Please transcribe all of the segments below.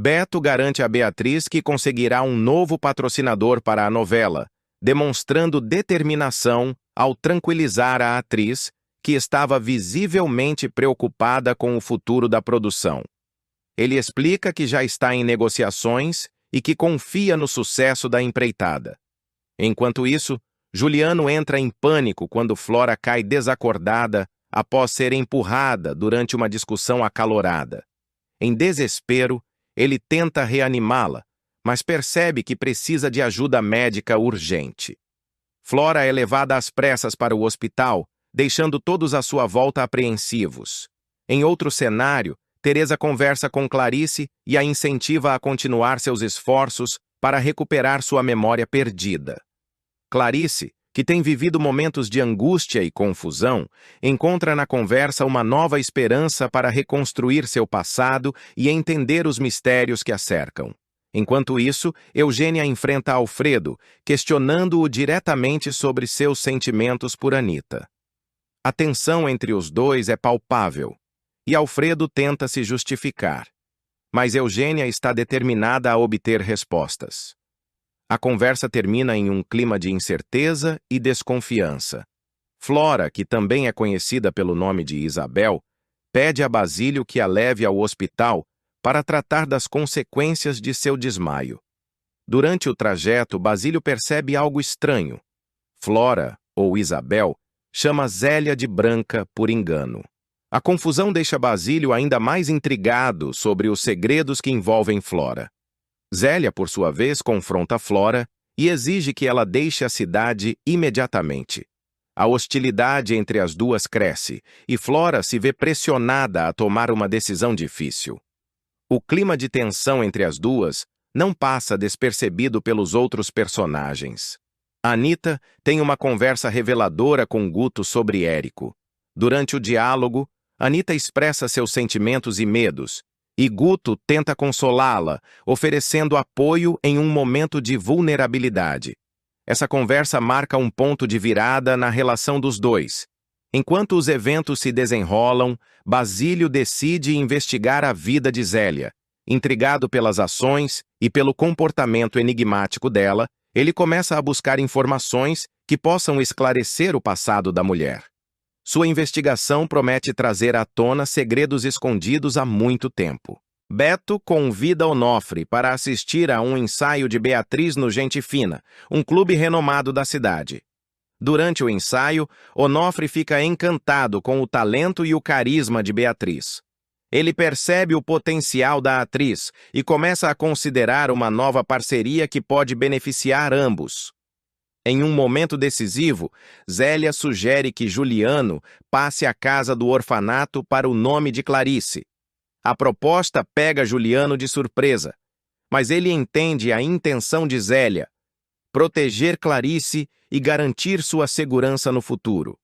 Beto garante a Beatriz que conseguirá um novo patrocinador para a novela, demonstrando determinação ao tranquilizar a atriz, que estava visivelmente preocupada com o futuro da produção. Ele explica que já está em negociações e que confia no sucesso da empreitada. Enquanto isso, Juliano entra em pânico quando Flora cai desacordada após ser empurrada durante uma discussão acalorada. Em desespero, ele tenta reanimá-la, mas percebe que precisa de ajuda médica urgente. Flora é levada às pressas para o hospital, deixando todos à sua volta apreensivos. Em outro cenário, Teresa conversa com Clarice e a incentiva a continuar seus esforços para recuperar sua memória perdida. Clarice, que tem vivido momentos de angústia e confusão, encontra na conversa uma nova esperança para reconstruir seu passado e entender os mistérios que a cercam. Enquanto isso, Eugênia enfrenta Alfredo, questionando-o diretamente sobre seus sentimentos por Anita. A tensão entre os dois é palpável, e Alfredo tenta se justificar. Mas Eugênia está determinada a obter respostas. A conversa termina em um clima de incerteza e desconfiança. Flora, que também é conhecida pelo nome de Isabel, pede a Basílio que a leve ao hospital para tratar das consequências de seu desmaio. Durante o trajeto, Basílio percebe algo estranho. Flora, ou Isabel, chama Zélia de Branca por engano. A confusão deixa Basílio ainda mais intrigado sobre os segredos que envolvem Flora. Zélia, por sua vez, confronta Flora e exige que ela deixe a cidade imediatamente. A hostilidade entre as duas cresce e Flora se vê pressionada a tomar uma decisão difícil. O clima de tensão entre as duas não passa despercebido pelos outros personagens. Anita tem uma conversa reveladora com Guto sobre Érico. Durante o diálogo, Anita expressa seus sentimentos e medos, e Guto tenta consolá-la, oferecendo apoio em um momento de vulnerabilidade. Essa conversa marca um ponto de virada na relação dos dois. Enquanto os eventos se desenrolam, Basílio decide investigar a vida de Zélia. Intrigado pelas ações e pelo comportamento enigmático dela, ele começa a buscar informações que possam esclarecer o passado da mulher. Sua investigação promete trazer à tona segredos escondidos há muito tempo. Beto convida Onofre para assistir a um ensaio de Beatriz no Gente Fina, um clube renomado da cidade. Durante o ensaio, Onofre fica encantado com o talento e o carisma de Beatriz. Ele percebe o potencial da atriz e começa a considerar uma nova parceria que pode beneficiar ambos. Em um momento decisivo, Zélia sugere que Juliano passe a casa do orfanato para o nome de Clarice. A proposta pega Juliano de surpresa, mas ele entende a intenção de Zélia: proteger Clarice e garantir sua segurança no futuro.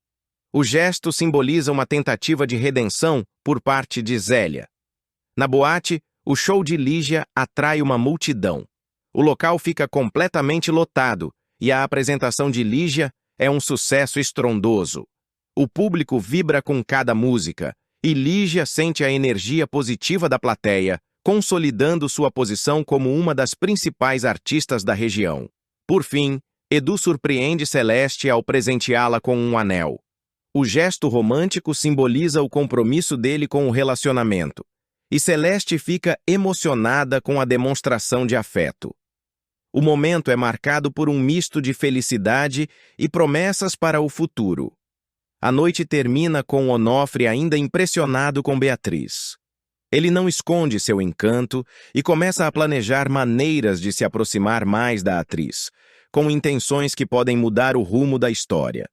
O gesto simboliza uma tentativa de redenção por parte de Zélia. Na boate, o show de Lígia atrai uma multidão. O local fica completamente lotado, e a apresentação de Lígia é um sucesso estrondoso. O público vibra com cada música, e Lígia sente a energia positiva da plateia, consolidando sua posição como uma das principais artistas da região. Por fim, Edu surpreende Celeste ao presenteá-la com um anel. O gesto romântico simboliza o compromisso dele com o relacionamento, e Celeste fica emocionada com a demonstração de afeto. O momento é marcado por um misto de felicidade e promessas para o futuro. A noite termina com Onofre ainda impressionado com Beatriz. Ele não esconde seu encanto e começa a planejar maneiras de se aproximar mais da atriz, com intenções que podem mudar o rumo da história.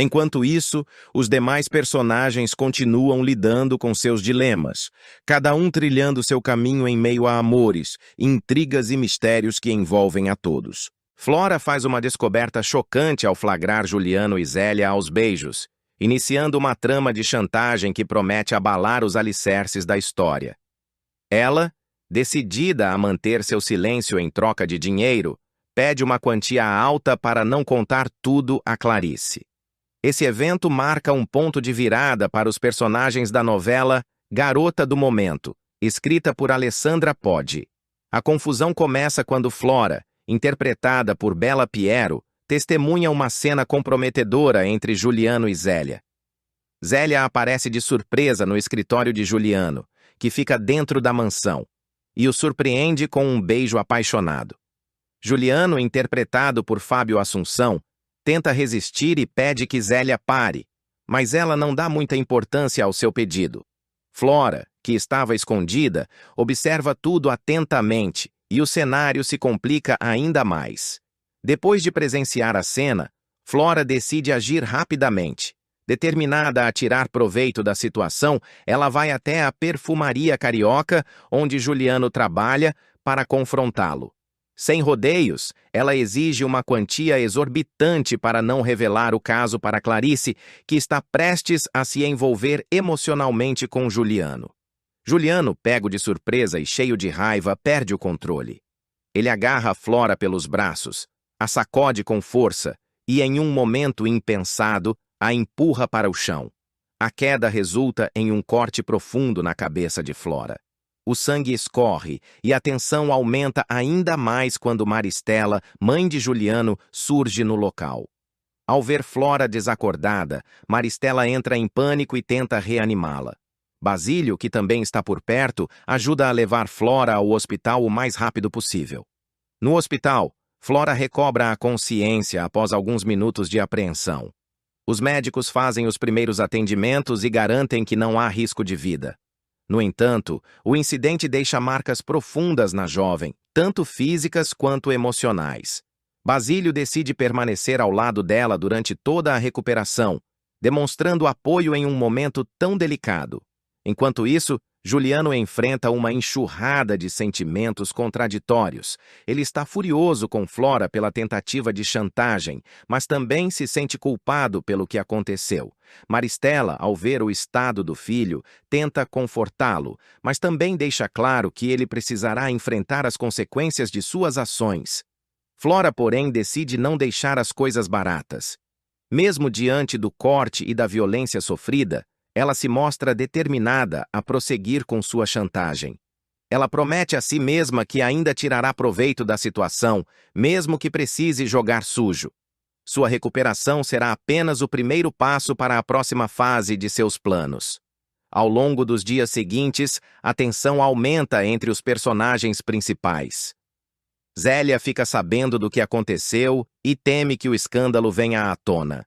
Enquanto isso, os demais personagens continuam lidando com seus dilemas, cada um trilhando seu caminho em meio a amores, intrigas e mistérios que envolvem a todos. Flora faz uma descoberta chocante ao flagrar Juliano e Zélia aos beijos, iniciando uma trama de chantagem que promete abalar os alicerces da história. Ela, decidida a manter seu silêncio em troca de dinheiro, pede uma quantia alta para não contar tudo a Clarice. Esse evento marca um ponto de virada para os personagens da novela Garota do Momento, escrita por Alessandra Poggi. A confusão começa quando Flora, interpretada por Bella Piero, testemunha uma cena comprometedora entre Juliano e Zélia. Zélia aparece de surpresa no escritório de Juliano, que fica dentro da mansão, e o surpreende com um beijo apaixonado. Juliano, interpretado por Fábio Assunção, tenta resistir e pede que Zélia pare, mas ela não dá muita importância ao seu pedido. Flora, que estava escondida, observa tudo atentamente e o cenário se complica ainda mais. Depois de presenciar a cena, Flora decide agir rapidamente. Determinada a tirar proveito da situação, ela vai até a perfumaria carioca, onde Juliano trabalha, para confrontá-lo. Sem rodeios, ela exige uma quantia exorbitante para não revelar o caso para Clarice, que está prestes a se envolver emocionalmente com Juliano. Juliano, pego de surpresa e cheio de raiva, perde o controle. Ele agarra Flora pelos braços, a sacode com força e, em um momento impensado, a empurra para o chão. A queda resulta em um corte profundo na cabeça de Flora. O sangue escorre e a tensão aumenta ainda mais quando Maristela, mãe de Juliano, surge no local. Ao ver Flora desacordada, Maristela entra em pânico e tenta reanimá-la. Basílio, que também está por perto, ajuda a levar Flora ao hospital o mais rápido possível. No hospital, Flora recobra a consciência após alguns minutos de apreensão. Os médicos fazem os primeiros atendimentos e garantem que não há risco de vida. No entanto, o incidente deixa marcas profundas na jovem, tanto físicas quanto emocionais. Basílio decide permanecer ao lado dela durante toda a recuperação, demonstrando apoio em um momento tão delicado. Enquanto isso, Juliano enfrenta uma enxurrada de sentimentos contraditórios. Ele está furioso com Flora pela tentativa de chantagem, mas também se sente culpado pelo que aconteceu. Maristela, ao ver o estado do filho, tenta confortá-lo, mas também deixa claro que ele precisará enfrentar as consequências de suas ações. Flora, porém, decide não deixar as coisas baratas. Mesmo diante do corte e da violência sofrida, ela se mostra determinada a prosseguir com sua chantagem. Ela promete a si mesma que ainda tirará proveito da situação, mesmo que precise jogar sujo. Sua recuperação será apenas o primeiro passo para a próxima fase de seus planos. Ao longo dos dias seguintes, a tensão aumenta entre os personagens principais. Zélia fica sabendo do que aconteceu e teme que o escândalo venha à tona.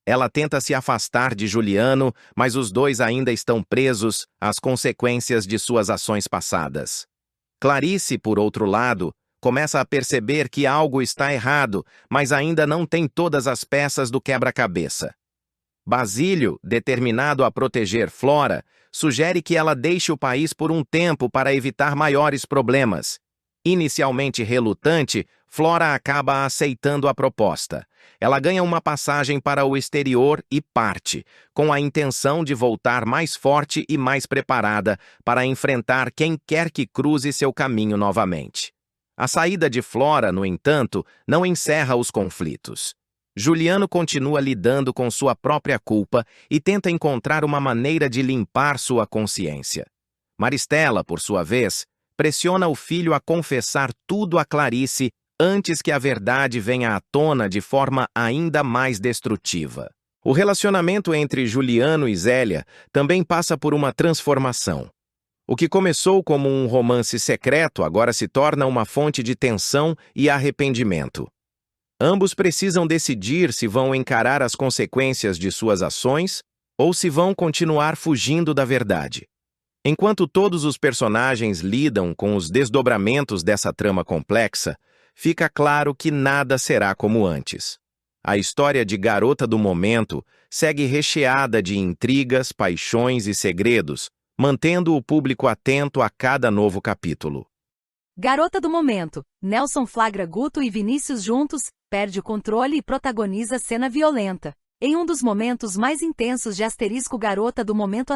Ela tenta se afastar de Juliano, mas os dois ainda estão presos às consequências de suas ações passadas. Clarice, por outro lado, começa a perceber que algo está errado, mas ainda não tem todas as peças do quebra-cabeça. Basílio, determinado a proteger Flora, sugere que ela deixe o país por um tempo para evitar maiores problemas. Inicialmente relutante, Flora acaba aceitando a proposta. Ela ganha uma passagem para o exterior e parte, com a intenção de voltar mais forte e mais preparada para enfrentar quem quer que cruze seu caminho novamente. A saída de Flora, no entanto, não encerra os conflitos. Juliano continua lidando com sua própria culpa e tenta encontrar uma maneira de limpar sua consciência. Maristela, por sua vez, pressiona o filho a confessar tudo a Clarice antes que a verdade venha à tona de forma ainda mais destrutiva. O relacionamento entre Juliano e Zélia também passa por uma transformação. O que começou como um romance secreto agora se torna uma fonte de tensão e arrependimento. Ambos precisam decidir se vão encarar as consequências de suas ações ou se vão continuar fugindo da verdade. Enquanto todos os personagens lidam com os desdobramentos dessa trama complexa, fica claro que nada será como antes. A história de Garota do Momento segue recheada de intrigas, paixões e segredos, mantendo o público atento a cada novo capítulo. Garota do Momento. Nelson flagra Guto e Vinícius juntos, perde o controle e protagoniza cena violenta. Em um dos momentos mais intensos de Garota do Momento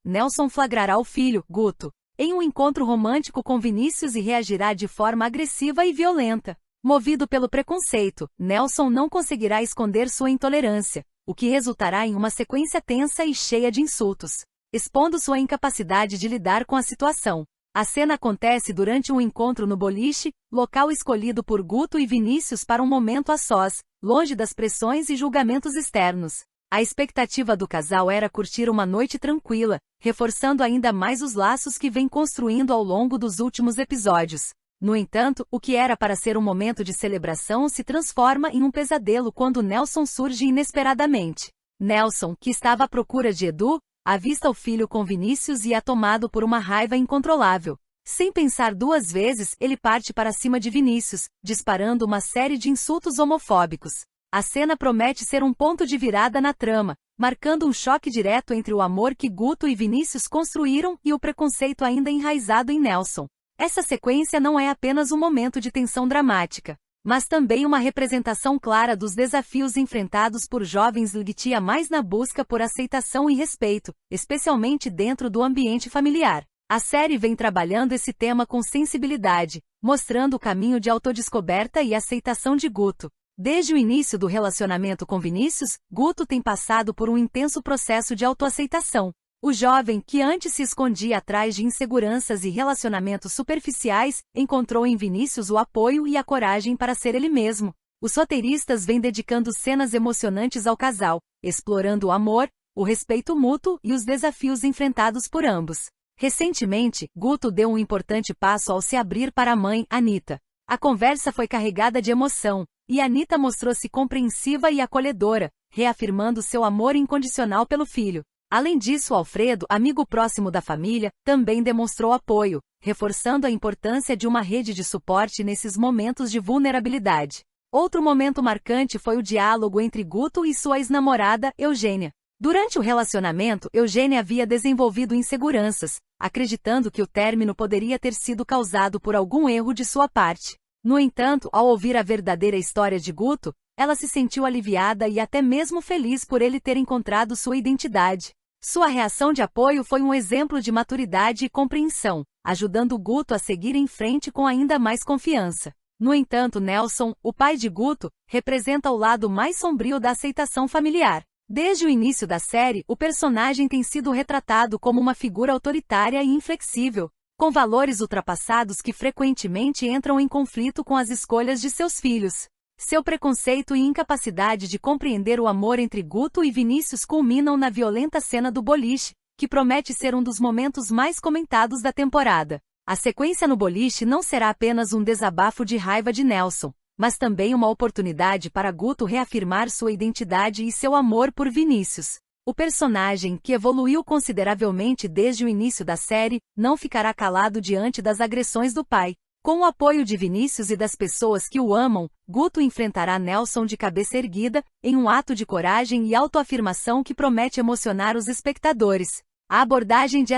Nelson flagrará o filho, Guto, em um encontro romântico com Vinícius e reagirá de forma agressiva e violenta. Movido pelo preconceito, Nelson não conseguirá esconder sua intolerância, o que resultará em uma sequência tensa e cheia de insultos. expondo sua incapacidade de lidar com a situação. A cena acontece durante um encontro no boliche, local escolhido por Guto e Vinícius para um momento a sós, longe das pressões e julgamentos externos. A expectativa do casal era curtir uma noite tranquila, reforçando ainda mais os laços que vem construindo ao longo dos últimos episódios. No entanto, o que era para ser um momento de celebração se transforma em um pesadelo quando Nelson surge inesperadamente. Nelson, que estava à procura de Edu, avista o filho com Vinícius e é tomado por uma raiva incontrolável. Sem pensar duas vezes, ele parte para cima de Vinícius, disparando uma série de insultos homofóbicos. A cena promete ser um ponto de virada na trama, marcando um choque direto entre o amor que Guto e Vinícius construíram e o preconceito ainda enraizado em Nelson. Essa sequência não é apenas um momento de tensão dramática, mas também uma representação clara dos desafios enfrentados por jovens Lgtia mais na busca por aceitação e respeito, especialmente dentro do ambiente familiar. A série vem trabalhando esse tema com sensibilidade, mostrando o caminho de autodescoberta e aceitação de Guto. Desde o início do relacionamento com Vinícius, Guto tem passado por um intenso processo de autoaceitação. O jovem, que antes se escondia atrás de inseguranças e relacionamentos superficiais, encontrou em Vinícius o apoio e a coragem para ser ele mesmo. Os roteiristas vêm dedicando cenas emocionantes ao casal, explorando o amor, o respeito mútuo e os desafios enfrentados por ambos. Recentemente, Guto deu um importante passo ao se abrir para a mãe, Anita. A conversa foi carregada de emoção, e Anita mostrou-se compreensiva e acolhedora, reafirmando seu amor incondicional pelo filho. Além disso, Alfredo, amigo próximo da família, também demonstrou apoio, reforçando a importância de uma rede de suporte nesses momentos de vulnerabilidade. Outro momento marcante foi o diálogo entre Guto e sua ex-namorada, Eugênia. Durante o relacionamento, Eugênia havia desenvolvido inseguranças, acreditando que o término poderia ter sido causado por algum erro de sua parte. No entanto, ao ouvir a verdadeira história de Guto, ela se sentiu aliviada e até mesmo feliz por ele ter encontrado sua identidade. Sua reação de apoio foi um exemplo de maturidade e compreensão, ajudando Guto a seguir em frente com ainda mais confiança. No entanto, Nelson, o pai de Guto, representa o lado mais sombrio da aceitação familiar. Desde o início da série, o personagem tem sido retratado como uma figura autoritária e inflexível, com valores ultrapassados que frequentemente entram em conflito com as escolhas de seus filhos. Seu preconceito e incapacidade de compreender o amor entre Guto e Vinícius culminam na violenta cena do boliche, que promete ser um dos momentos mais comentados da temporada. A sequência no boliche não será apenas um desabafo de raiva de Nelson, mas também uma oportunidade para Guto reafirmar sua identidade e seu amor por Vinícius. O personagem, que evoluiu consideravelmente desde o início da série, não ficará calado diante das agressões do pai. Com o apoio de Vinícius e das pessoas que o amam, Guto enfrentará Nelson de cabeça erguida, em um ato de coragem e autoafirmação que promete emocionar os espectadores. A abordagem de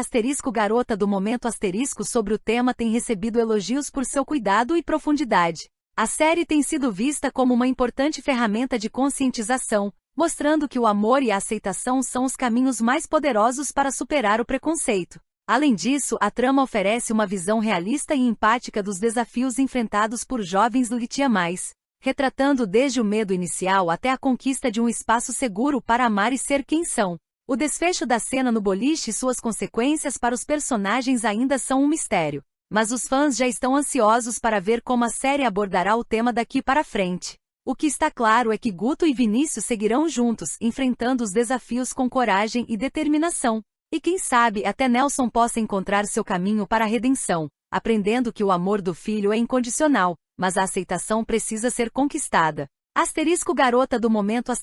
Garota do Momento sobre o tema tem recebido elogios por seu cuidado e profundidade. A série tem sido vista como uma importante ferramenta de conscientização, mostrando que o amor e a aceitação são os caminhos mais poderosos para superar o preconceito. Além disso, a trama oferece uma visão realista e empática dos desafios enfrentados por jovens Lgtia+, retratando desde o medo inicial até a conquista de um espaço seguro para amar e ser quem são. O desfecho da cena no boliche e suas consequências para os personagens ainda são um mistério, mas os fãs já estão ansiosos para ver como a série abordará o tema daqui para frente. O que está claro é que Guto e Vinícius seguirão juntos, enfrentando os desafios com coragem e determinação. E quem sabe até Nelson possa encontrar seu caminho para a redenção, aprendendo que o amor do filho é incondicional, mas a aceitação precisa ser conquistada. Garota do Momento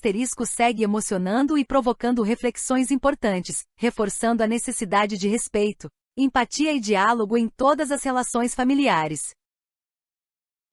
segue emocionando e provocando reflexões importantes, reforçando a necessidade de respeito, empatia e diálogo em todas as relações familiares.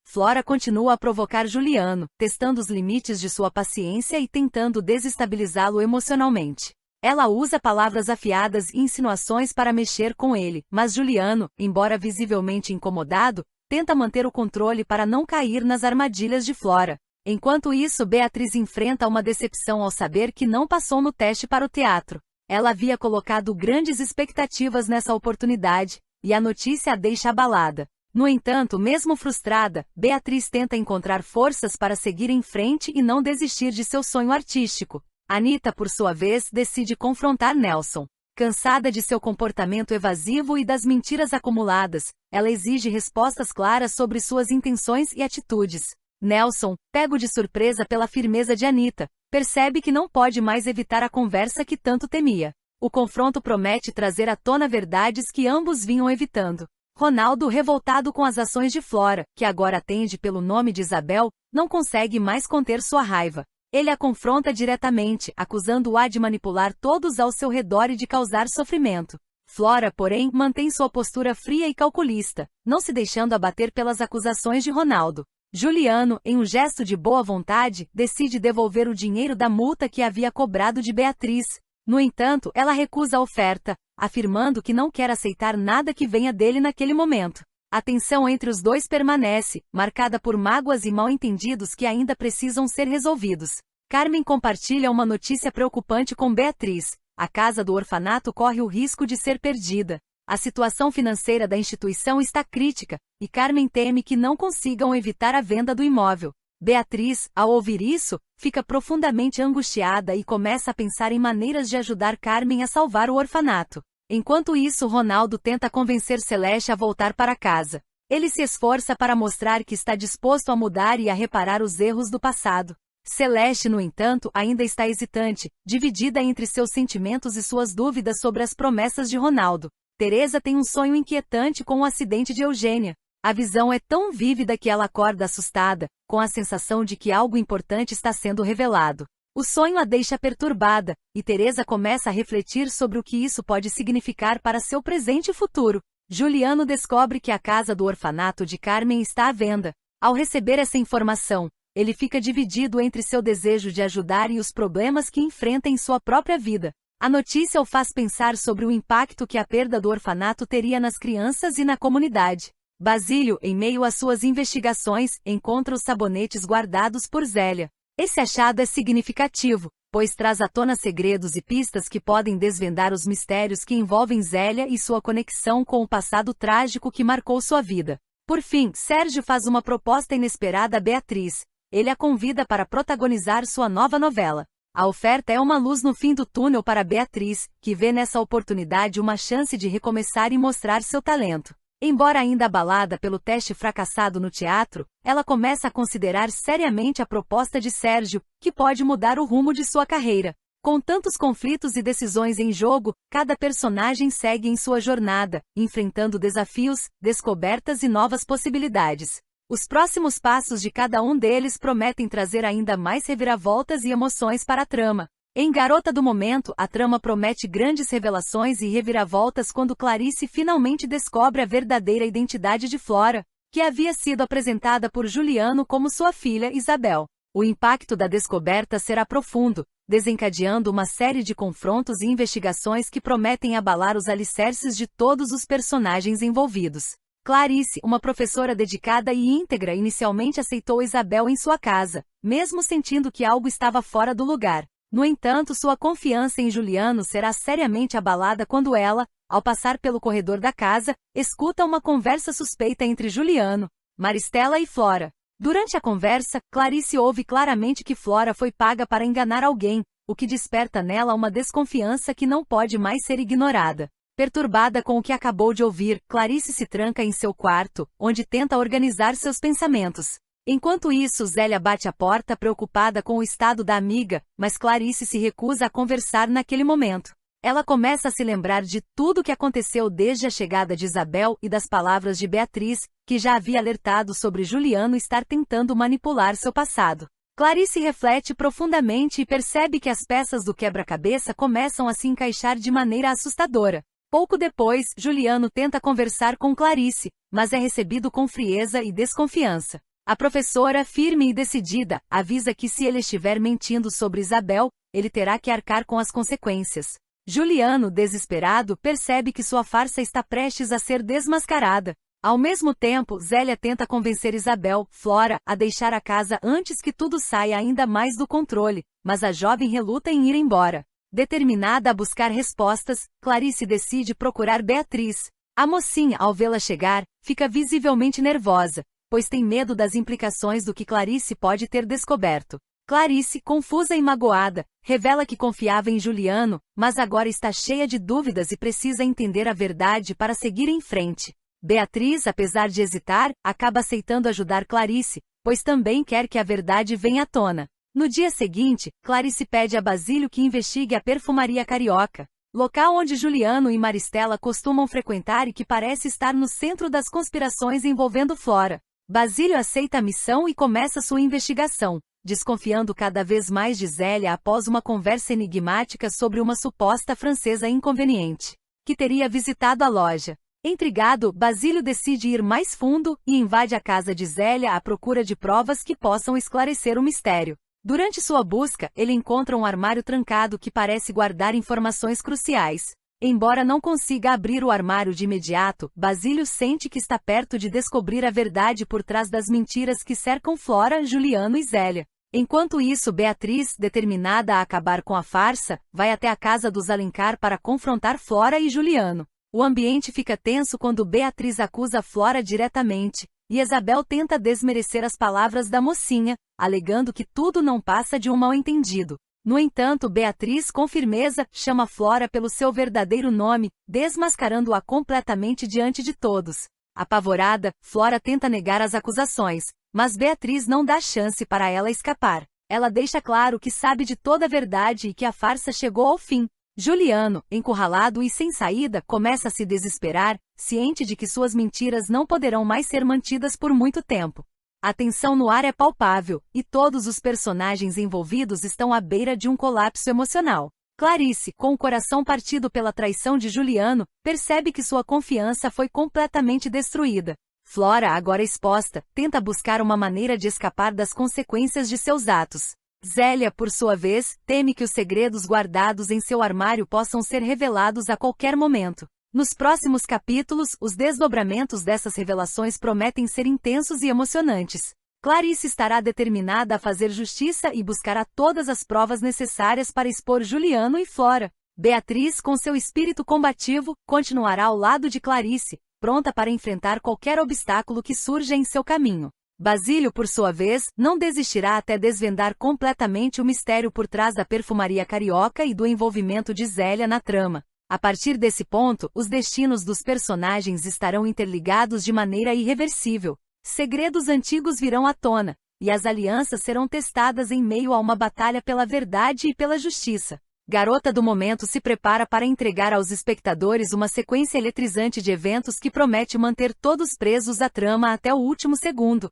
Flora continua a provocar Juliano, testando os limites de sua paciência e tentando desestabilizá-lo emocionalmente. Ela usa palavras afiadas e insinuações para mexer com ele, mas Juliano, embora visivelmente incomodado, tenta manter o controle para não cair nas armadilhas de Flora. Enquanto isso, Beatriz enfrenta uma decepção ao saber que não passou no teste para o teatro. Ela havia colocado grandes expectativas nessa oportunidade, e a notícia a deixa abalada. No entanto, mesmo frustrada, Beatriz tenta encontrar forças para seguir em frente e não desistir de seu sonho artístico. Anita, por sua vez, decide confrontar Nelson. Cansada de seu comportamento evasivo e das mentiras acumuladas, ela exige respostas claras sobre suas intenções e atitudes. Nelson, pego de surpresa pela firmeza de Anita, percebe que não pode mais evitar a conversa que tanto temia. O confronto promete trazer à tona verdades que ambos vinham evitando. Ronaldo, revoltado com as ações de Flora, que agora atende pelo nome de Isabel, não consegue mais conter sua raiva. Ele a confronta diretamente, acusando-a de manipular todos ao seu redor e de causar sofrimento. Flora, porém, mantém sua postura fria e calculista, não se deixando abater pelas acusações de Ronaldo. Juliano, em um gesto de boa vontade, decide devolver o dinheiro da multa que havia cobrado de Beatriz. No entanto, ela recusa a oferta, afirmando que não quer aceitar nada que venha dele naquele momento. A tensão entre os dois permanece, marcada por mágoas e mal-entendidos que ainda precisam ser resolvidos. Carmen compartilha uma notícia preocupante com Beatriz. A casa do orfanato corre o risco de ser perdida. A situação financeira da instituição está crítica, e Carmen teme que não consigam evitar a venda do imóvel. Beatriz, ao ouvir isso, fica profundamente angustiada e começa a pensar em maneiras de ajudar Carmen a salvar o orfanato. Enquanto isso, Ronaldo tenta convencer Celeste a voltar para casa. Ele se esforça para mostrar que está disposto a mudar e a reparar os erros do passado. Celeste, no entanto, ainda está hesitante, dividida entre seus sentimentos e suas dúvidas sobre as promessas de Ronaldo. Teresa tem um sonho inquietante com o acidente de Eugênia. A visão é tão vívida que ela acorda assustada, com a sensação de que algo importante está sendo revelado. O sonho a deixa perturbada, e Teresa começa a refletir sobre o que isso pode significar para seu presente e futuro. Juliano descobre que a casa do orfanato de Carmen está à venda. Ao receber essa informação, ele fica dividido entre seu desejo de ajudar e os problemas que enfrenta em sua própria vida. A notícia o faz pensar sobre o impacto que a perda do orfanato teria nas crianças e na comunidade. Basílio, em meio às suas investigações, encontra os sabonetes guardados por Zélia. Esse achado é significativo, pois traz à tona segredos e pistas que podem desvendar os mistérios que envolvem Zélia e sua conexão com o passado trágico que marcou sua vida. Por fim, Sérgio faz uma proposta inesperada a Beatriz. Ele a convida para protagonizar sua nova novela. A oferta é uma luz no fim do túnel para Beatriz, que vê nessa oportunidade uma chance de recomeçar e mostrar seu talento. Embora ainda abalada pelo teste fracassado no teatro, ela começa a considerar seriamente a proposta de Sérgio, que pode mudar o rumo de sua carreira. Com tantos conflitos e decisões em jogo, cada personagem segue em sua jornada, enfrentando desafios, descobertas e novas possibilidades. Os próximos passos de cada um deles prometem trazer ainda mais reviravoltas e emoções para a trama. Em Garota do Momento, a trama promete grandes revelações e reviravoltas quando Clarice finalmente descobre a verdadeira identidade de Flora, que havia sido apresentada por Juliano como sua filha Isabel. O impacto da descoberta será profundo, desencadeando uma série de confrontos e investigações que prometem abalar os alicerces de todos os personagens envolvidos. Clarice, uma professora dedicada e íntegra, inicialmente aceitou Isabel em sua casa, mesmo sentindo que algo estava fora do lugar. No entanto, sua confiança em Juliano será seriamente abalada quando ela, ao passar pelo corredor da casa, escuta uma conversa suspeita entre Juliano, Maristela e Flora. Durante a conversa, Clarice ouve claramente que Flora foi paga para enganar alguém, o que desperta nela uma desconfiança que não pode mais ser ignorada. Perturbada com o que acabou de ouvir, Clarice se tranca em seu quarto, onde tenta organizar seus pensamentos. Enquanto isso, Zélia bate à porta preocupada com o estado da amiga, mas Clarice se recusa a conversar naquele momento. Ela começa a se lembrar de tudo o que aconteceu desde a chegada de Isabel e das palavras de Beatriz, que já havia alertado sobre Juliano estar tentando manipular seu passado. Clarice reflete profundamente e percebe que as peças do quebra-cabeça começam a se encaixar de maneira assustadora. Pouco depois, Juliano tenta conversar com Clarice, mas é recebido com frieza e desconfiança. A professora, firme e decidida, avisa que se ele estiver mentindo sobre Isabel, ele terá que arcar com as consequências. Juliano, desesperado, percebe que sua farsa está prestes a ser desmascarada. Ao mesmo tempo, Zélia tenta convencer Isabel, Flora, a deixar a casa antes que tudo saia ainda mais do controle, mas a jovem reluta em ir embora. Determinada a buscar respostas, Clarice decide procurar Beatriz. A mocinha, ao vê-la chegar, fica visivelmente nervosa, pois tem medo das implicações do que Clarice pode ter descoberto. Clarice, confusa e magoada, revela que confiava em Juliano, mas agora está cheia de dúvidas e precisa entender a verdade para seguir em frente. Beatriz, apesar de hesitar, acaba aceitando ajudar Clarice, pois também quer que a verdade venha à tona. No dia seguinte, Clarice pede a Basílio que investigue a perfumaria carioca, local onde Juliano e Maristela costumam frequentar e que parece estar no centro das conspirações envolvendo Flora. Basílio aceita a missão e começa sua investigação, desconfiando cada vez mais de Zélia após uma conversa enigmática sobre uma suposta francesa inconveniente, que teria visitado a loja. Intrigado, Basílio decide ir mais fundo e invade a casa de Zélia à procura de provas que possam esclarecer o mistério. Durante sua busca, ele encontra um armário trancado que parece guardar informações cruciais. Embora não consiga abrir o armário de imediato, Basílio sente que está perto de descobrir a verdade por trás das mentiras que cercam Flora, Juliano e Zélia. Enquanto isso, Beatriz, determinada a acabar com a farsa, vai até a casa dos Alencar para confrontar Flora e Juliano. O ambiente fica tenso quando Beatriz acusa Flora diretamente, e Isabel tenta desmerecer as palavras da mocinha, alegando que tudo não passa de um mal-entendido. No entanto, Beatriz, com firmeza, chama Flora pelo seu verdadeiro nome, desmascarando-a completamente diante de todos. Apavorada, Flora tenta negar as acusações, mas Beatriz não dá chance para ela escapar. Ela deixa claro que sabe de toda a verdade e que a farsa chegou ao fim. Juliano, encurralado e sem saída, começa a se desesperar, ciente de que suas mentiras não poderão mais ser mantidas por muito tempo. A tensão no ar é palpável, e todos os personagens envolvidos estão à beira de um colapso emocional. Clarice, com o coração partido pela traição de Juliano, percebe que sua confiança foi completamente destruída. Flora, agora exposta, tenta buscar uma maneira de escapar das consequências de seus atos. Zélia, por sua vez, teme que os segredos guardados em seu armário possam ser revelados a qualquer momento. Nos próximos capítulos, os desdobramentos dessas revelações prometem ser intensos e emocionantes. Clarice estará determinada a fazer justiça e buscará todas as provas necessárias para expor Juliano e Flora. Beatriz, com seu espírito combativo, continuará ao lado de Clarice, pronta para enfrentar qualquer obstáculo que surja em seu caminho. Basílio, por sua vez, não desistirá até desvendar completamente o mistério por trás da perfumaria carioca e do envolvimento de Zélia na trama. A partir desse ponto, os destinos dos personagens estarão interligados de maneira irreversível. Segredos antigos virão à tona, e as alianças serão testadas em meio a uma batalha pela verdade e pela justiça. Garota do Momento se prepara para entregar aos espectadores uma sequência eletrizante de eventos que promete manter todos presos à trama até o último segundo.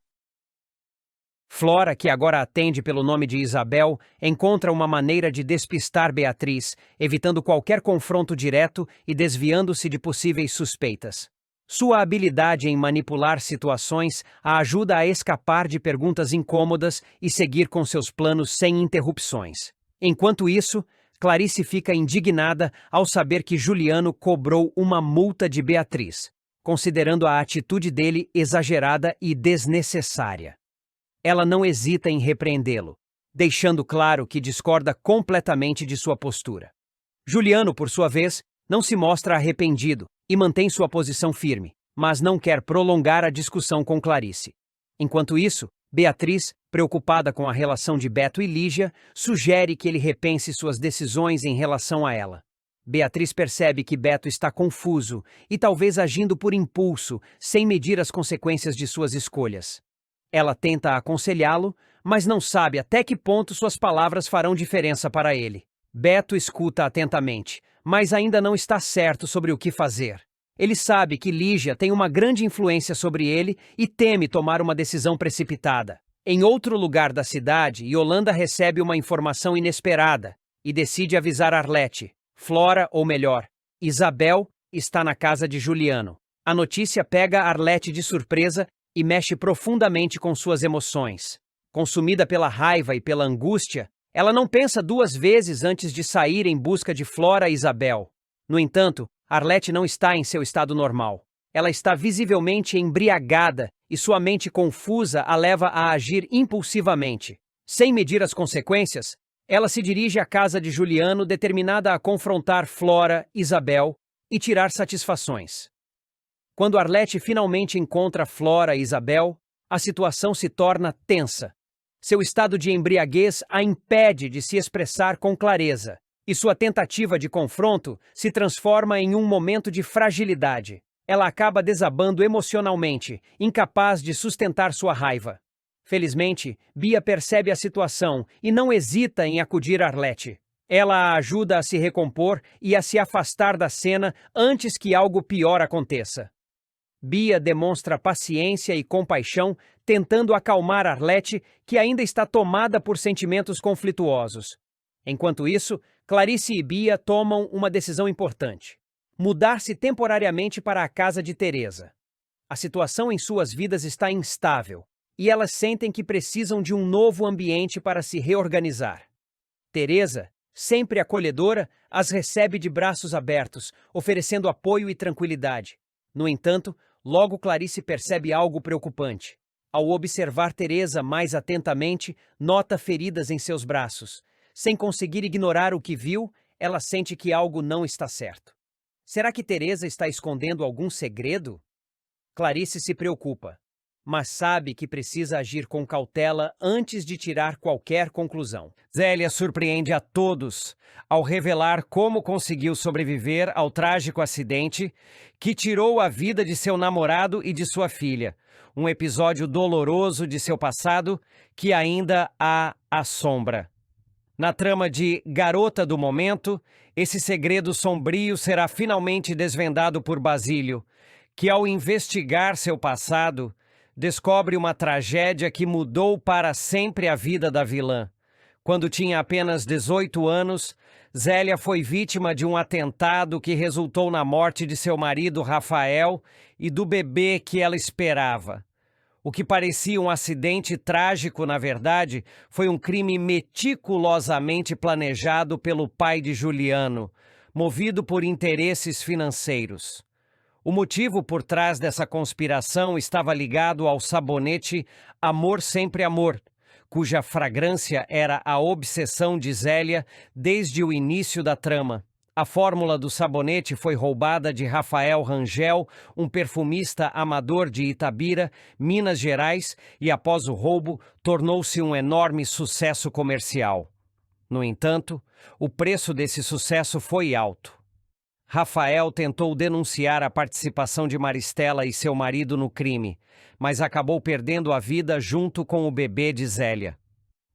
Flora, que agora atende pelo nome de Isabel, encontra uma maneira de despistar Beatriz, evitando qualquer confronto direto e desviando-se de possíveis suspeitas. Sua habilidade em manipular situações a ajuda a escapar de perguntas incômodas e seguir com seus planos sem interrupções. Enquanto isso, Clarice fica indignada ao saber que Juliano cobrou uma multa de Beatriz, considerando a atitude dele exagerada e desnecessária. Ela não hesita em repreendê-lo, deixando claro que discorda completamente de sua postura. Juliano, por sua vez, não se mostra arrependido e mantém sua posição firme, mas não quer prolongar a discussão com Clarice. Enquanto isso, Beatriz, preocupada com a relação de Beto e Lígia, sugere que ele repense suas decisões em relação a ela. Beatriz percebe que Beto está confuso e talvez agindo por impulso, sem medir as consequências de suas escolhas. Ela tenta aconselhá-lo, mas não sabe até que ponto suas palavras farão diferença para ele. Beto escuta atentamente, mas ainda não está certo sobre o que fazer. Ele sabe que Lígia tem uma grande influência sobre ele e teme tomar uma decisão precipitada. Em outro lugar da cidade, Yolanda recebe uma informação inesperada e decide avisar Arlete. Flora, ou melhor, Isabel, está na casa de Juliano. A notícia pega Arlete de surpresa e mexe profundamente com suas emoções. Consumida pela raiva e pela angústia, ela não pensa duas vezes antes de sair em busca de Flora e Isabel. No entanto, Arlete não está em seu estado normal. Ela está visivelmente embriagada e sua mente confusa a leva a agir impulsivamente. Sem medir as consequências, ela se dirige à casa de Juliano determinada a confrontar Flora, Isabel e tirar satisfações. Quando Arlete finalmente encontra Flora e Isabel, a situação se torna tensa. Seu estado de embriaguez a impede de se expressar com clareza, e sua tentativa de confronto se transforma em um momento de fragilidade. Ela acaba desabando emocionalmente, incapaz de sustentar sua raiva. Felizmente, Bia percebe a situação e não hesita em acudir Arlete. Ela a ajuda a se recompor e a se afastar da cena antes que algo pior aconteça. Bia demonstra paciência e compaixão, tentando acalmar Arlete, que ainda está tomada por sentimentos conflituosos. Enquanto isso, Clarice e Bia tomam uma decisão importante: mudar-se temporariamente para a casa de Teresa. A situação em suas vidas está instável, e elas sentem que precisam de um novo ambiente para se reorganizar. Teresa, sempre acolhedora, as recebe de braços abertos, oferecendo apoio e tranquilidade. No entanto, logo Clarice percebe algo preocupante. Ao observar Teresa mais atentamente, nota feridas em seus braços. Sem conseguir ignorar o que viu, ela sente que algo não está certo. Será que Teresa está escondendo algum segredo? Clarice se preocupa, mas sabe que precisa agir com cautela antes de tirar qualquer conclusão. Zélia surpreende a todos ao revelar como conseguiu sobreviver ao trágico acidente que tirou a vida de seu namorado e de sua filha, um episódio doloroso de seu passado que ainda a assombra. Na trama de Garota do Momento, esse segredo sombrio será finalmente desvendado por Basílio, que ao investigar seu passado, descobre uma tragédia que mudou para sempre a vida da vilã. Quando tinha apenas 18 anos, Zélia foi vítima de um atentado que resultou na morte de seu marido Rafael e do bebê que ela esperava. O que parecia um acidente trágico, na verdade, foi um crime meticulosamente planejado pelo pai de Juliano, movido por interesses financeiros. O motivo por trás dessa conspiração estava ligado ao sabonete Amor Sempre Amor, cuja fragrância era a obsessão de Zélia desde o início da trama. A fórmula do sabonete foi roubada de Rafael Rangel, um perfumista amador de Itabira, Minas Gerais, e após o roubo, tornou-se um enorme sucesso comercial. No entanto, o preço desse sucesso foi alto. Rafael tentou denunciar a participação de Maristela e seu marido no crime, mas acabou perdendo a vida junto com o bebê de Zélia.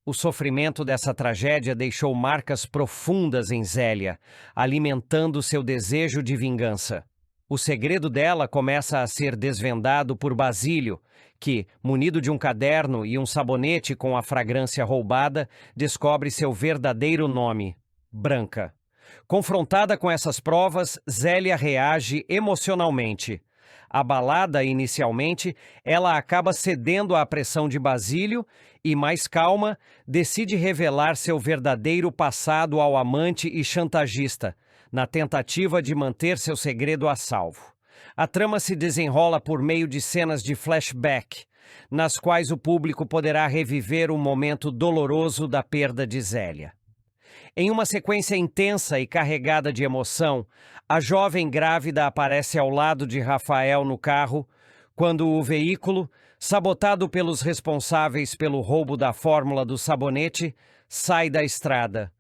O sofrimento dessa tragédia deixou marcas profundas em Zélia, alimentando seu desejo de vingança. O segredo dela começa a ser desvendado por Basílio, que, munido de um caderno e um sabonete com a fragrância roubada, descobre seu verdadeiro nome: Branca. Confrontada com essas provas, Zélia reage emocionalmente. Abalada inicialmente, ela acaba cedendo à pressão de Basílio e, mais calma, decide revelar seu verdadeiro passado ao amante e chantagista, na tentativa de manter seu segredo a salvo. A trama se desenrola por meio de cenas de flashback, nas quais o público poderá reviver o momento doloroso da perda de Zélia. Em uma sequência intensa e carregada de emoção, a jovem grávida aparece ao lado de Rafael no carro, quando o veículo, sabotado pelos responsáveis pelo roubo da fórmula do sabonete, sai da estrada.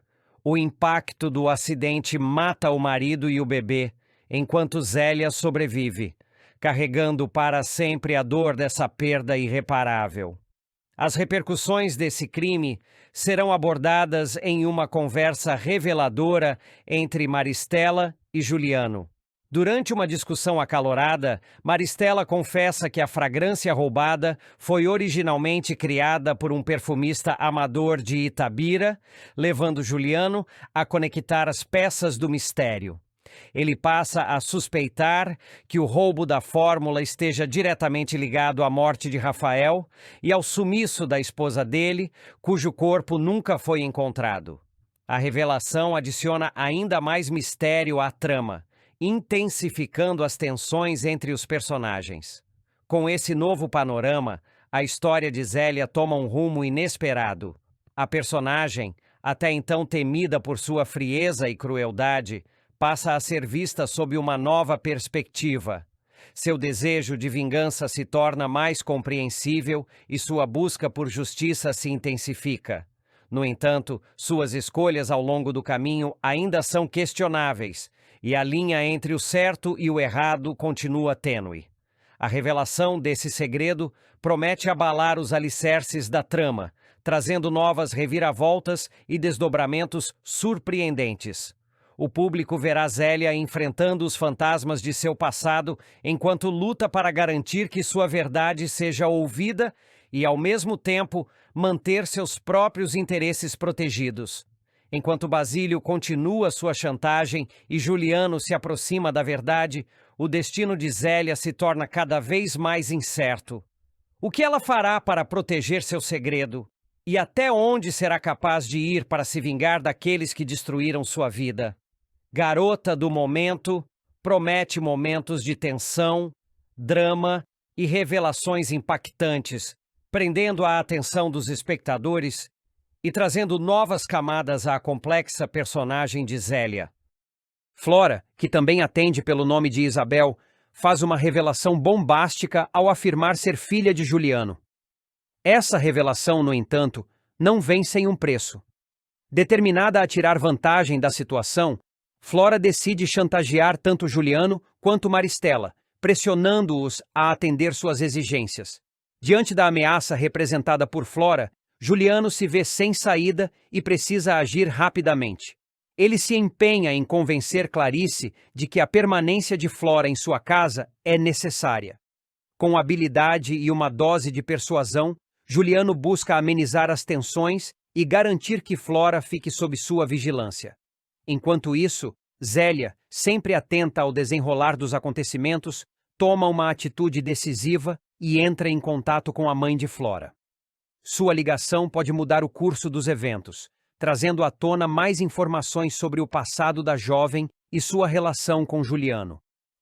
O impacto do acidente mata o marido e o bebê, enquanto Zélia sobrevive, carregando para sempre a dor dessa perda irreparável. As repercussões desse crime serão abordadas em uma conversa reveladora entre Maristela e Juliano. Durante uma discussão acalorada, Maristela confessa que a fragrância roubada foi originalmente criada por um perfumista amador de Itabira, levando Juliano a conectar as peças do mistério. Ele passa a suspeitar que o roubo da fórmula esteja diretamente ligado à morte de Rafael e ao sumiço da esposa dele, cujo corpo nunca foi encontrado. A revelação adiciona ainda mais mistério à trama, intensificando as tensões entre os personagens. Com esse novo panorama, a história de Zélia toma um rumo inesperado. A personagem, até então temida por sua frieza e crueldade, passa a ser vista sob uma nova perspectiva. Seu desejo de vingança se torna mais compreensível e sua busca por justiça se intensifica. No entanto, suas escolhas ao longo do caminho ainda são questionáveis, e a linha entre o certo e o errado continua tênue. A revelação desse segredo promete abalar os alicerces da trama, trazendo novas reviravoltas e desdobramentos surpreendentes. O público verá Zélia enfrentando os fantasmas de seu passado enquanto luta para garantir que sua verdade seja ouvida e, ao mesmo tempo, manter seus próprios interesses protegidos. Enquanto Basílio continua sua chantagem e Juliano se aproxima da verdade, o destino de Zélia se torna cada vez mais incerto. O que ela fará para proteger seu segredo? E até onde será capaz de ir para se vingar daqueles que destruíram sua vida? Garota do Momento promete momentos de tensão, drama e revelações impactantes, prendendo a atenção dos espectadores e trazendo novas camadas à complexa personagem de Zélia. Flora, que também atende pelo nome de Isabel, faz uma revelação bombástica ao afirmar ser filha de Juliano. Essa revelação, no entanto, não vem sem um preço. Determinada a tirar vantagem da situação, Flora decide chantagear tanto Juliano quanto Maristela, pressionando-os a atender suas exigências. Diante da ameaça representada por Flora, Juliano se vê sem saída e precisa agir rapidamente. Ele se empenha em convencer Clarice de que a permanência de Flora em sua casa é necessária. Com habilidade e uma dose de persuasão, Juliano busca amenizar as tensões e garantir que Flora fique sob sua vigilância. Enquanto isso, Zélia, sempre atenta ao desenrolar dos acontecimentos, toma uma atitude decisiva e entra em contato com a mãe de Flora. Sua ligação pode mudar o curso dos eventos, trazendo à tona mais informações sobre o passado da jovem e sua relação com Juliano.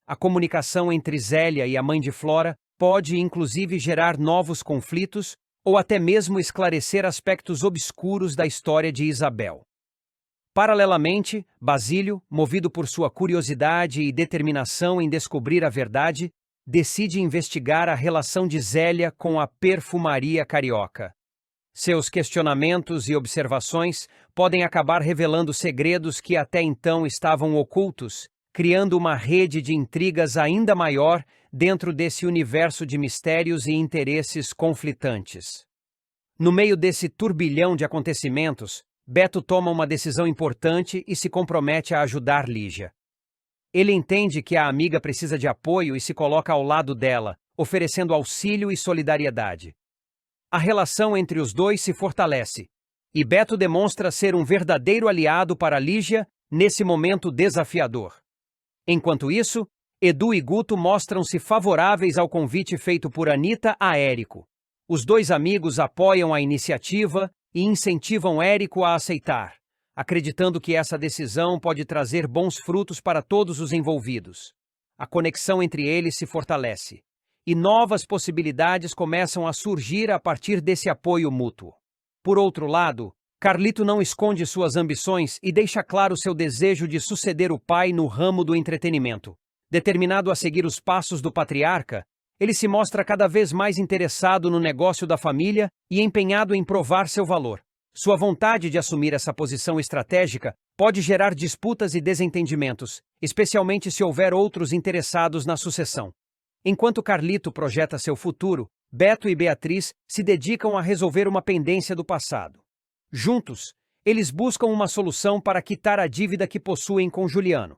A comunicação entre Zélia e a mãe de Flora pode inclusive gerar novos conflitos ou até mesmo esclarecer aspectos obscuros da história de Isabel. Paralelamente, Basílio, movido por sua curiosidade e determinação em descobrir a verdade, decide investigar a relação de Zélia com a perfumaria carioca. Seus questionamentos e observações podem acabar revelando segredos que até então estavam ocultos, criando uma rede de intrigas ainda maior dentro desse universo de mistérios e interesses conflitantes. No meio desse turbilhão de acontecimentos, Beto toma uma decisão importante e se compromete a ajudar Lígia. Ele entende que a amiga precisa de apoio e se coloca ao lado dela, oferecendo auxílio e solidariedade. A relação entre os dois se fortalece, e Beto demonstra ser um verdadeiro aliado para Lígia nesse momento desafiador. Enquanto isso, Edu e Guto mostram-se favoráveis ao convite feito por Anita a Érico. Os dois amigos apoiam a iniciativa e incentivam Érico a aceitar, acreditando que essa decisão pode trazer bons frutos para todos os envolvidos. A conexão entre eles se fortalece, e novas possibilidades começam a surgir a partir desse apoio mútuo. Por outro lado, Carlito não esconde suas ambições e deixa claro seu desejo de suceder o pai no ramo do entretenimento. Determinado a seguir os passos do patriarca, ele se mostra cada vez mais interessado no negócio da família e empenhado em provar seu valor. Sua vontade de assumir essa posição estratégica pode gerar disputas e desentendimentos, especialmente se houver outros interessados na sucessão. Enquanto Carlito projeta seu futuro, Beto e Beatriz se dedicam a resolver uma pendência do passado. Juntos, eles buscam uma solução para quitar a dívida que possuem com Juliano.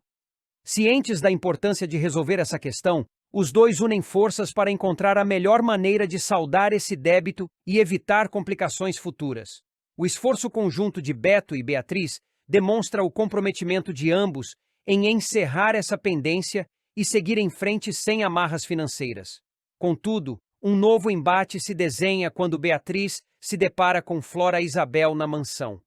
Cientes da importância de resolver essa questão, os dois unem forças para encontrar a melhor maneira de saldar esse débito e evitar complicações futuras. O esforço conjunto de Beto e Beatriz demonstra o comprometimento de ambos em encerrar essa pendência e seguir em frente sem amarras financeiras. Contudo, um novo embate se desenha quando Beatriz se depara com Flora Isabel na mansão.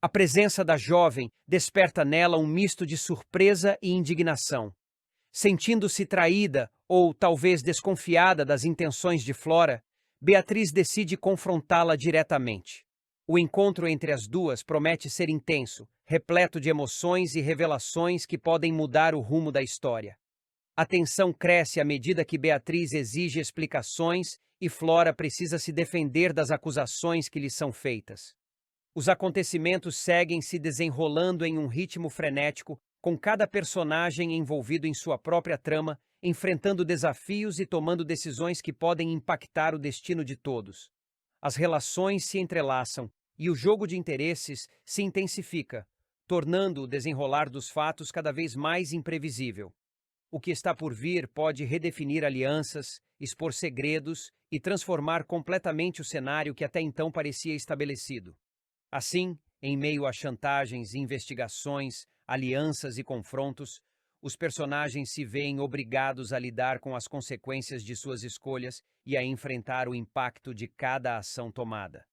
A presença da jovem desperta nela um misto de surpresa e indignação. Sentindo-se traída ou talvez desconfiada das intenções de Flora, Beatriz decide confrontá-la diretamente. O encontro entre as duas promete ser intenso, repleto de emoções e revelações que podem mudar o rumo da história. A tensão cresce à medida que Beatriz exige explicações e Flora precisa se defender das acusações que lhe são feitas. Os acontecimentos seguem se desenrolando em um ritmo frenético, com cada personagem envolvido em sua própria trama, enfrentando desafios e tomando decisões que podem impactar o destino de todos. As relações se entrelaçam e o jogo de interesses se intensifica, tornando o desenrolar dos fatos cada vez mais imprevisível. O que está por vir pode redefinir alianças, expor segredos e transformar completamente o cenário que até então parecia estabelecido. Assim, em meio a chantagens, investigações, alianças e confrontos, os personagens se veem obrigados a lidar com as consequências de suas escolhas e a enfrentar o impacto de cada ação tomada.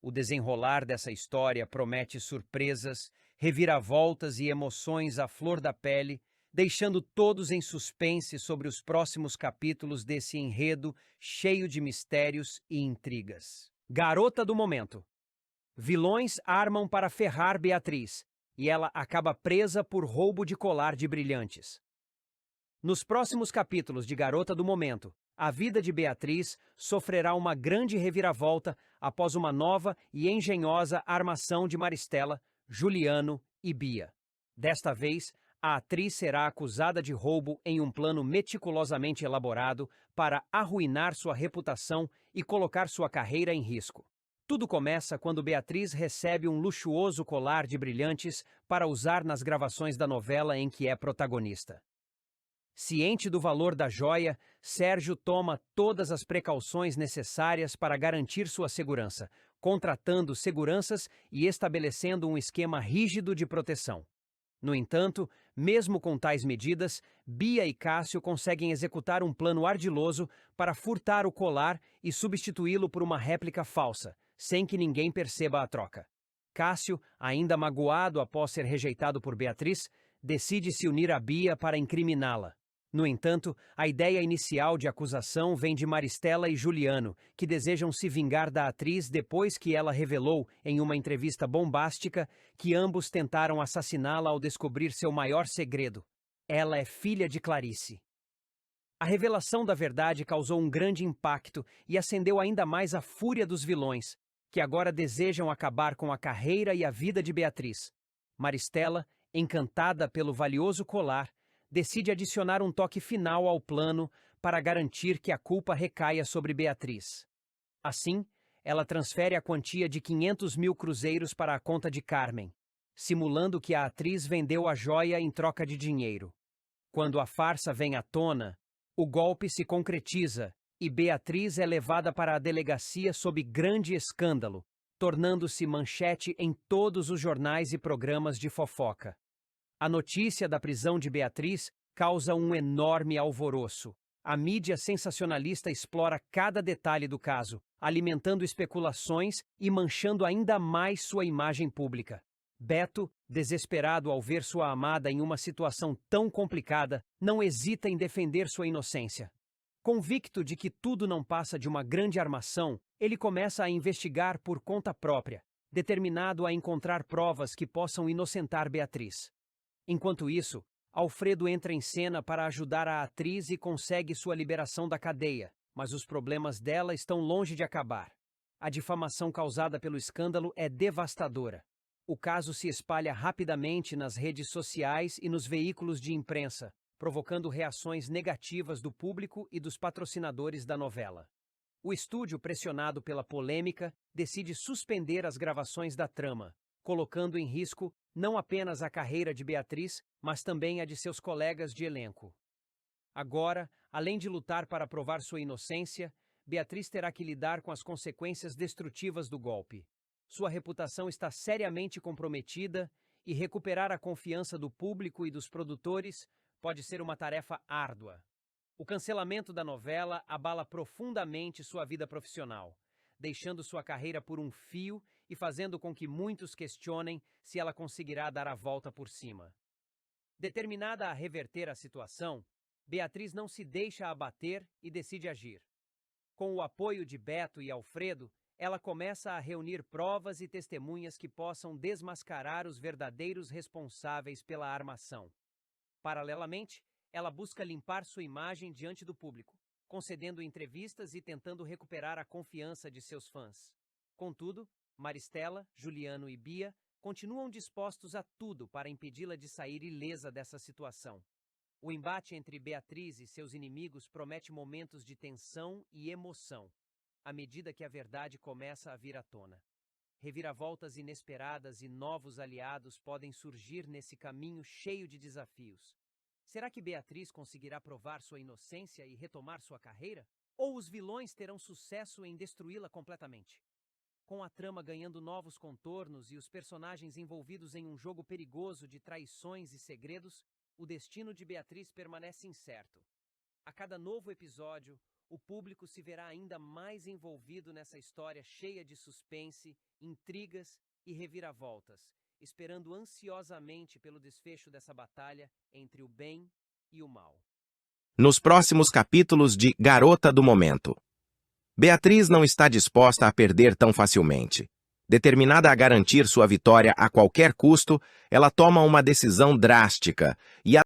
O desenrolar dessa história promete surpresas, reviravoltas e emoções à flor da pele, deixando todos em suspense sobre os próximos capítulos desse enredo cheio de mistérios e intrigas. Garota do momento. Vilões armam para ferrar Beatriz, e ela acaba presa por roubo de colar de brilhantes. Nos próximos capítulos de Garota do Momento, a vida de Beatriz sofrerá uma grande reviravolta após uma nova e engenhosa armação de Maristela, Juliano e Bia. Desta vez, a atriz será acusada de roubo em um plano meticulosamente elaborado para arruinar sua reputação e colocar sua carreira em risco. Tudo começa quando Beatriz recebe um luxuoso colar de brilhantes para usar nas gravações da novela em que é protagonista. Ciente do valor da joia, Sérgio toma todas as precauções necessárias para garantir sua segurança, contratando seguranças e estabelecendo um esquema rígido de proteção. No entanto, mesmo com tais medidas, Bia e Cássio conseguem executar um plano ardiloso para furtar o colar e substituí-lo por uma réplica falsa, sem que ninguém perceba a troca. Cássio, ainda magoado após ser rejeitado por Beatriz, decide se unir a Bia para incriminá-la. No entanto, a ideia inicial de acusação vem de Maristela e Juliano, que desejam se vingar da atriz depois que ela revelou, em uma entrevista bombástica, que ambos tentaram assassiná-la ao descobrir seu maior segredo. Ela é filha de Clarice. A revelação da verdade causou um grande impacto e acendeu ainda mais a fúria dos vilões, que agora desejam acabar com a carreira e a vida de Beatriz. Maristela, encantada pelo valioso colar, decide adicionar um toque final ao plano para garantir que a culpa recaia sobre Beatriz. Assim, ela transfere a quantia de 500 mil cruzeiros para a conta de Carmen, simulando que a atriz vendeu a joia em troca de dinheiro. Quando a farsa vem à tona, o golpe se concretiza e Beatriz é levada para a delegacia sob grande escândalo, tornando-se manchete em todos os jornais e programas de fofoca. A notícia da prisão de Beatriz causa um enorme alvoroço. A mídia sensacionalista explora cada detalhe do caso, alimentando especulações e manchando ainda mais sua imagem pública. Beto, desesperado ao ver sua amada em uma situação tão complicada, não hesita em defender sua inocência. Convicto de que tudo não passa de uma grande armação, ele começa a investigar por conta própria, determinado a encontrar provas que possam inocentar Beatriz. Enquanto isso, Alfredo entra em cena para ajudar a atriz e consegue sua liberação da cadeia, mas os problemas dela estão longe de acabar. A difamação causada pelo escândalo é devastadora. O caso se espalha rapidamente nas redes sociais e nos veículos de imprensa, provocando reações negativas do público e dos patrocinadores da novela. O estúdio, pressionado pela polêmica, decide suspender as gravações da trama, colocando em risco não apenas a carreira de Beatriz, mas também a de seus colegas de elenco. Agora, além de lutar para provar sua inocência, Beatriz terá que lidar com as consequências destrutivas do golpe. Sua reputação está seriamente comprometida e recuperar a confiança do público e dos produtores pode ser uma tarefa árdua. O cancelamento da novela abala profundamente sua vida profissional, deixando sua carreira por um fio e fazendo com que muitos questionem se ela conseguirá dar a volta por cima. Determinada a reverter a situação, Beatriz não se deixa abater e decide agir. Com o apoio de Beto e Alfredo, ela começa a reunir provas e testemunhas que possam desmascarar os verdadeiros responsáveis pela armação. Paralelamente, ela busca limpar sua imagem diante do público, concedendo entrevistas e tentando recuperar a confiança de seus fãs. Contudo, Maristela, Juliano e Bia continuam dispostos a tudo para impedi-la de sair ilesa dessa situação. O embate entre Beatriz e seus inimigos promete momentos de tensão e emoção, à medida que a verdade começa a vir à tona. Reviravoltas inesperadas e novos aliados podem surgir nesse caminho cheio de desafios. Será que Beatriz conseguirá provar sua inocência e retomar sua carreira? Ou os vilões terão sucesso em destruí-la completamente? Com a trama ganhando novos contornos e os personagens envolvidos em um jogo perigoso de traições e segredos, o destino de Beatriz permanece incerto. A cada novo episódio, o público se verá ainda mais envolvido nessa história cheia de suspense, intrigas e reviravoltas, esperando ansiosamente pelo desfecho dessa batalha entre o bem e o mal. Nos próximos capítulos de Garota do Momento, Beatriz não está disposta a perder tão facilmente. Determinada a garantir sua vitória a qualquer custo, ela toma uma decisão drástica e